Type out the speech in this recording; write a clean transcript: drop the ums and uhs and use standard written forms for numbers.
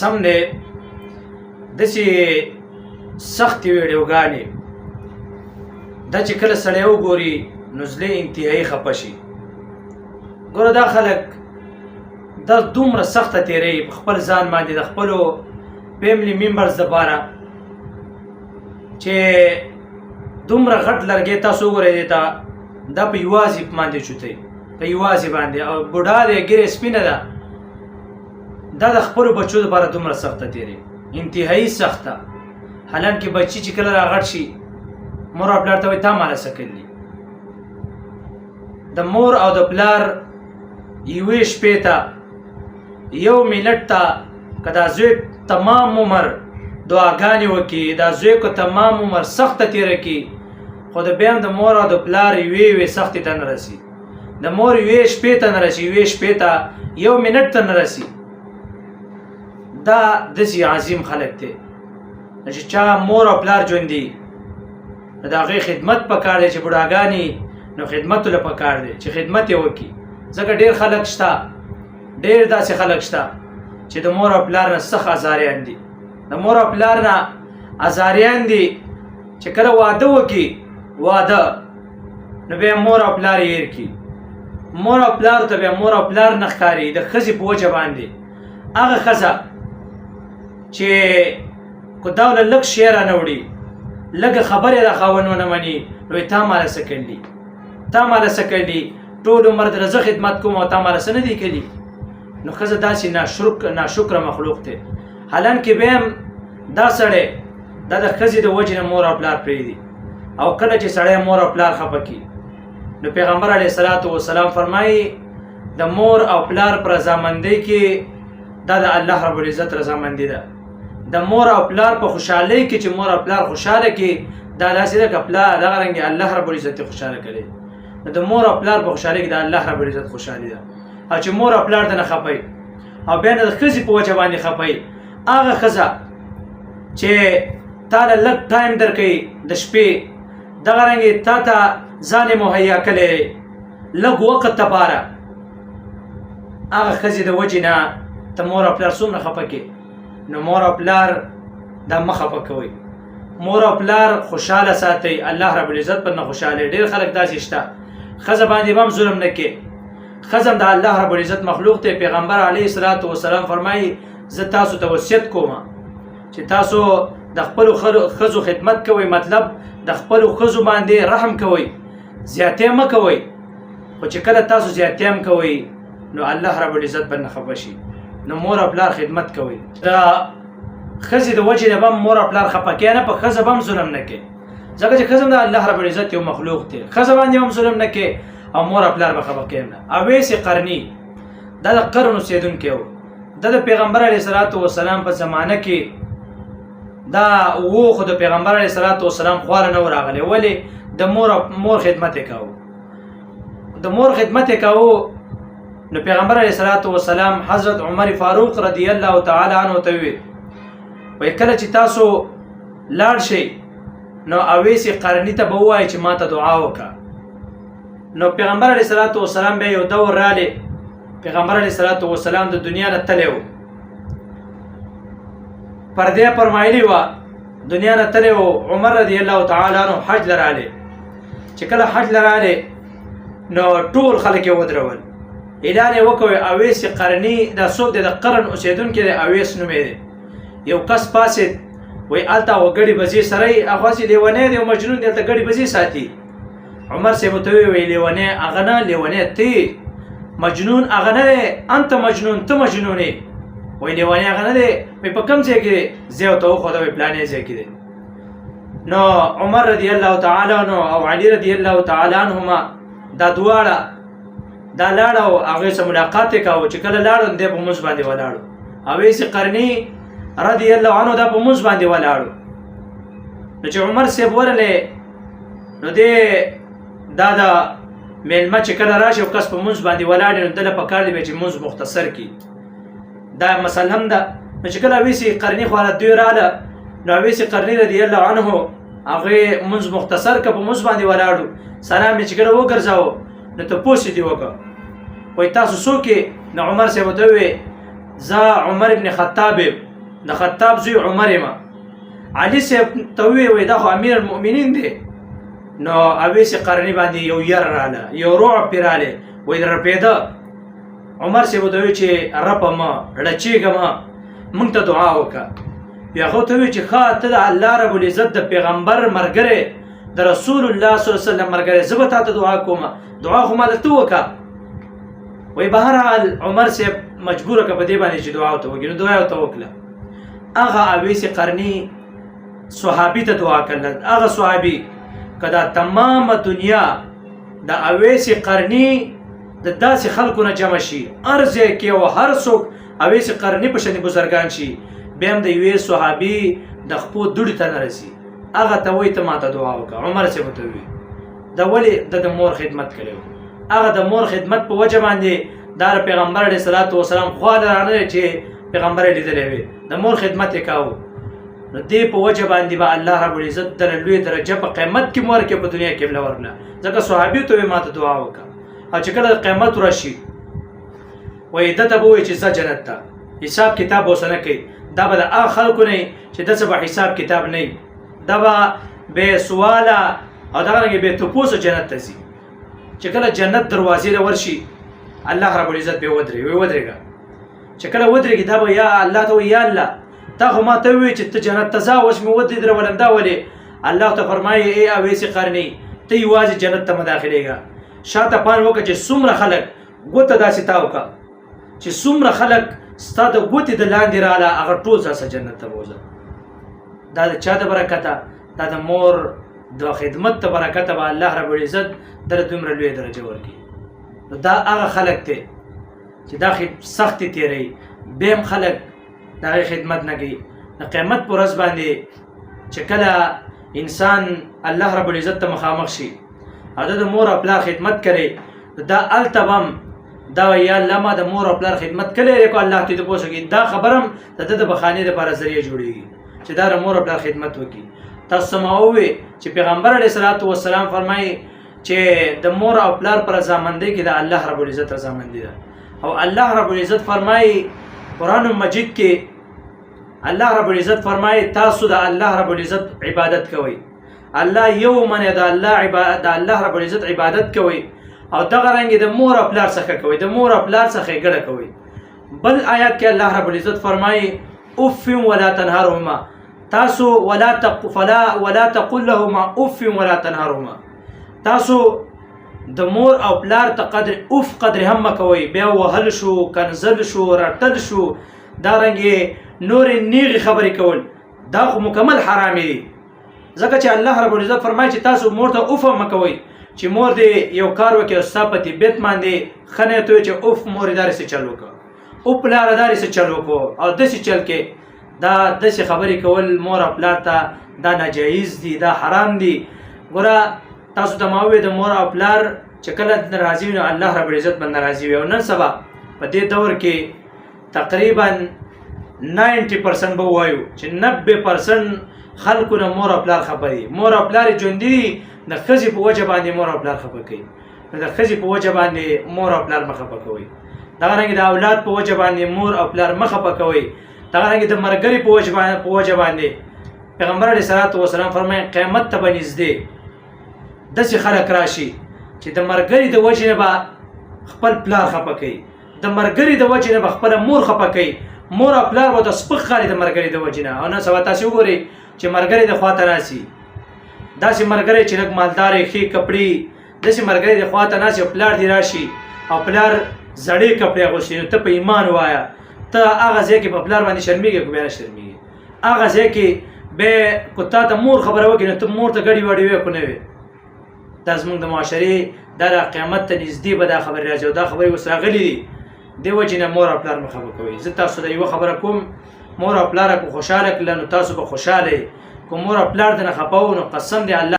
سم دی داسې سختې ویډیوګانې دا چې کله سړی وګوري نو زړه انتهایي خفه شي. ګوره دا خلک دا دومره سخته تېروي په خپل ځان باندې د خپلو فیملی ممبرز دپاره چې دومره غټ لرګی تاسو وګورئ دی ته دا په یوازې باندې چوتئ په یوازې باندې او بوډا دی ګیرې سپینه ده دا د خپلو بچو دپاره دومره سخته تېروي انتهایي سخته. حالانکې بچي چې کله راغټ شي مور او پلار ته وایي تا ماله څه کړي. د مور او د پلار یوې شپې ته یو منټ ته که دا زوی تمام عمر دعاګانې وکړي دا زوی که تمام عمر سخته تېره کړي خو د بیا هم د مور او د پلار یوې سختې ته نه رسي. د مور یوې شپې ته نه رسي یوې شپې ته یو منټ ته نه رسي. دا داسې عظیم خلک دی چې چا مور او پلار ژوندي نو د هغې خدمت پکار دی چې بوډاګانې نو خدمت له پکار دی چې خدمت یې وکړي. ځکه ډېر خلک شته ډېر داسې خلک شته چې د مور او پلار نه سخت ازاریان دي د مور او پلار نه ازاریان دي چې کله واده وکړي واده نو بیا مور او پلار یې هېر کړي. مور او پلار ته بیا مور او پلار نه ښکاري د ښځې په وجه باندې هغه ښځه چې که دا له لږ شی رانه وړي لږه خبرې د خاوند ونه مني نو تا ماله څه کړي تا ماله څه کړي ټول عمر در زه خدمت کوم او تا ماله څه نه دي کړي. نو ښځه داسې ناشکره مخلوق دی. حالانکې بیا هم دا سړی دا د ښځې د وجې نه مور او پلار پرېږدي او کله چې سړی مور او پلار خفه کړي نو پیغمبر علیه الصلاة والسلام فرمایي د مور او پلار په رضامندۍ کې دا د الله رب العزت رضامندي ده. د مور او پلار په خوشحالۍ کې چې مور او پلار خوشحاله کې دا داسې ده که پلار دغه رنګې الله رب العزت یې خوشحاله کړي نو د مور او پلار په خوشحالۍ کې د الله رب العزت خوشحالي ده. او چې مور او پلار ته نه خفئ او بیا نه د ښځې په وجه باندې خفئ هغه ښځه چې تا له لږ ټایم درکوي د شپې دغه رنګې تا ته ځان یې مهیا کړی لږ وخت دپاره هغه ښځې د وجې نه ته مور او پلار څومره خفه کې. نو مور او پلار دا مه خفه کوئ. مور او پلار خوشحاله ساتئ الله رب العزت پر نه خوشحاله. ډېر خلک داسې شته ښځه باندې به هم ظلم نه کې ښځه د الله رب العزت مخلوق دی. پیغمبر علیه الصلاة والسلام فرمایي زه تاسو ته وصیت کوم چې تاسو د خپلو ښځو خدمت کوئ مطلب د خپلو ښځو باندې رحم کوئ زیاتې مه کوئ. خو چې کله تاسو زیاتې هم کوئ نو الله رب العزت به نه خفه شي. نو مور او پلار خدمت کوئ. د ښځې د وجې نه به مور او پلار خفه کړي نه په ښځه به هم ظلم نه کوي ځکه چې ښځه د الله رب العزت یو مخلوق دی. ښځه باندې هم ظلم نه کوي او مور او پلار به خفه کوي نه. اویس قرني دا د قرن اوسېدونکی و. دا د پیغمبر علیه الصلاة والسلام په زمانه کې دا و خو د پیغمبر علیه الصلاة والسلام خواله نه و راغلی. ولې د مور خدمت یې کوو د مور خدمت یې کوو. نو پیغمبر علیه الصلاة والسلام حضرت عمر فاروق رضی الله تعالی عنه ته وویل وایي کله چې تاسو لاړ شئ نو اویس قرني ته به ووایئ چې ما ته دعا وکړه. نو پیغمبر علیه الصلاة والسلام بیا یو دور رالی پیغمبر علیه الصلاة والسلام د دنیا نه تللی و پردې فرمایلې وه دنیا نه تللی و. عمر رضی الله تعالی عنه حج له رالی چې کله حج له رالی نو ټول خلک یې ودرول اعلان یې وکړ اویس قرني دا څوک دی د قرن اوسېدونکی دی اویس نومې دی. یو کس پاسېد وایي هلته هغه ګډې بزې سره یې هغه هسې لیونی دی او مجنون دی هلته ګډې بزې ساتي. عمر صاحب ورته ووایي لیونی هغه نه لیونی ته مجنون هغه نه دی انت مجنون ته مجنون یې. وایي لیونی هغه نه دی وایي په کوم ځای کې دی ځای ورته وښوده وایي پلانې ځای کې دی. نو عمر رضی الله تعالی عنه او علي رضی الله تعالی عنهما دا دواړه دا لاړه او هغې سره ملاقات یې کاوه. چې کله لاړو دی په مونځ باندې ولاړو. اویس قرني رضی الله عنه دا په مونځ باندې ولاړو. نو چې عمر صاحب ورغلی نو دی دا د میلمه چې کله راشي او کس په مونځ باندې ولاړ نو ده له پکار دی چې مونځ مختصر کړي دا مسله هم ده. نو چې کله اویس قرني خواله دوی راله نو اویس قرني رضی الله عنه هغې مونځ مختصر که په مونځ باندې ولاړو سلام یې چې کله وګرځاوه نو تپوس یې دې وکړه وایي تاسو څوک یې. نو عمر صاحب ورته وویل زه عمر ابن خطاب یم د خطاب زوی عمر یم. علي صاحب ته ووایي دا خو امیر المؤمنین دی. نو اویس قرني باندې یو ير رااله، یو رعب پرې رااله، وایي رپېده. عمر صاحب ورته ووایي چې رپه مه ړچېږه مه، موږ ته دعا وکړه. بیا هغه ته ووایي چې ښه ته د الله رب العزت د پیغمبر ملګری د رسول الله صلی الله علیه وسلم ملګری، زه به تا ته دعا کوم، دعا خو ما درته وکړه. وایي بهرحال عمر صاحب مجبوره کړه په دې باندې چې دعا ورته وکړي. نو دعا ورته وکړه. هغه اویس قرني صحابي ته دعا کړله. هغه صحابي که دا تمامه دنیا د اویس قرني د داسې خلکو نه جمع شي، هر ځای کې او هر څوک اویس قرني په شانې بزرګان شي، بیا هم د یوې صحابي د خپو دوړې ته نه رسي. هغه ته وایي ته ماته دعا وکړه. عمر صاحب ورته وایي دا ولې د مور خدمت کړی و. هغه د مور خدمت په وجه باندې دا پیغمبر علیه الصلاة والسلام خوا درانه چې پیغمبر یې لیدلی وي، د مور خدمت یې کاوه. نو دې په وجه باندې به الله رب العزت دله لوی درجه په قیمت کې ورکړي، په دنیا کې بله ورکړه. ځکه صحابي ته وایي ماته دعا وکړه. او چې کله قیامت راشي وایي ده ته به وایي چې ځه جنت ته، حساب کتاب به ورسره نه کوي. دا به د هغه خلکو نه چې داسې به حساب کتاب نه وي، دا به بې سواله او دغرنګې بې تپوسه جنت ته ځي. چې کله جنت دروازې له ورشي الله رب العزت به ودرېږي، وایي ودرېږه. چې کله ودرېږي دا به یا الله ته وایي یا الله تا خو ما ته ووایي چې ته جنت ته ځه، اوس مې ودرولم دا ولې؟ الله ته فرمایي ای اویس قرني ته یوازې جنت ته مه داخلېږه. شاته پام وکړه چې څومره خلک ګوته داسې تاو کړه چې څومره خلک ستا د ګوتې د لاندې رااله، هغه ټول ځه جنت ته بوځه. دا د چا د برکته؟ دا د مور د خدمت د برکته به الله رب العزت دله دومره لویه درجه ورکړي. نو دا هغه خلک دی چې دا سختې تېروي، بیا هم خلک د هغې خدمت نه کوي. د قیامت په ورځ باندې چې کله انسان الله رب العزت ته مخامخ شي او د مور او پلار خدمت کوي، دا هلته به هم دا وایي یا الله ما د مور او پلار خدمت کړی دی، که الله ته دې پوه شي دا خبره هم د ده د بخانې دپاره ذریعه جوړېږي چې دا د مور او پلار خدمت وکړي. تاسو ما ووایي چې پیغمبر علیه الصلاة والسلام فرمایي چې د مور او پلار په رضامندۍ کې د الله رب العزت رضامندي ده. او الله رب العزت فرمایي قرآن مجید کې، الله رب العزت فرمایي تاسو د الله رب العزت عبادت کوئ. الله یو منې د الله رب العزت عبادت کوئ او دغه رنګې د مور او پلار څخه کوئ، د مور او پلار څخه یې ګډه کوئ. بل آیات کې الله رب العزت فرمایي اف ولا تنهرهما، تاسو ولا تقل لهما اف ولا تنهرهما، تاسو د مور او پلار ته قدر اف قدر هم مکوئ. بیا وهل شو، کنزل شو، رټل شو، دا رنګې نورې نیغې خبرې کول دا خو مکمل حرام دي. ځکه چې الله رب العزت فرمایي چې تاسو مور ته اف هم مکوئ. چې مور دې یو کار وکړي او ستا په طبیعت باندې ښه نه ته وایي چې اف مورې داسې چل وکړه، او پلاره داسې چل وکړو او داسې چل کې، دا داسې خبرې کول مور او پلار ته دا ناجایز دي، دا حرام دي. ګوره تاسو ته ما ووایي د مور او پلار چې کله ناراضي وي نو الله رب العزت باندې ناراضي وي. او نن سبا په دې دور کې تقریبا 90% به ووایو چې 90% خلکو نه مور او پلار خفه دي. مور او پلار ژوندي دي، د ښځې په وجه باندې مور او پلار خفه کوي. نو د ښځې په وجه باندې مور او پلار مه خفه کوئ. دغه رنګې د اولاد په وجه باندې مور او پلار مه خفه کوئ. دغه رنګې د ملګري په وجه باندې پیغمبر علیه الصلاة والسلام فرمایي قیامت ته به نږدې داسې خلک راشي چې د ملګري د وجې نه به خپل پلار خفه کوي، د ملګري د وجې نه به خپله مور خفه کوي، مور او پلار به ته سپک ښکاري د ملګري د وجې نه. او نن سبا تاسې وګورئ چې ملګري د خوا ته راسي، داسې ملګری چې لږ مالدارې ښې کپړې، داسې ملګری د خوا ته ناست او پلار دې راشي او پلار زړې کپړې اغوستې، نو ته په ایمان وایه ته هغه ځای کې په پلار باندې شرمېږې که بیا نه شرمېږې. هغه ځای کې بیا که تا ته مور خبره وکړي نو ته مور ته ګډې وډې وې که نه وې. دا زموږ د معاشرې دا د قیامت ته نږدې به دا خبرې راځي او دا خبرې اوس راغلي دي. دې وجې نه مور او پلار مه خفه کوئ. زه تاسو ته یوه خبره کوم، مور او پلار که خوشحاله کړله نو تاسو به خوشحاله یې. که مور او پلار دې نه خفه وو نو قسم دی الله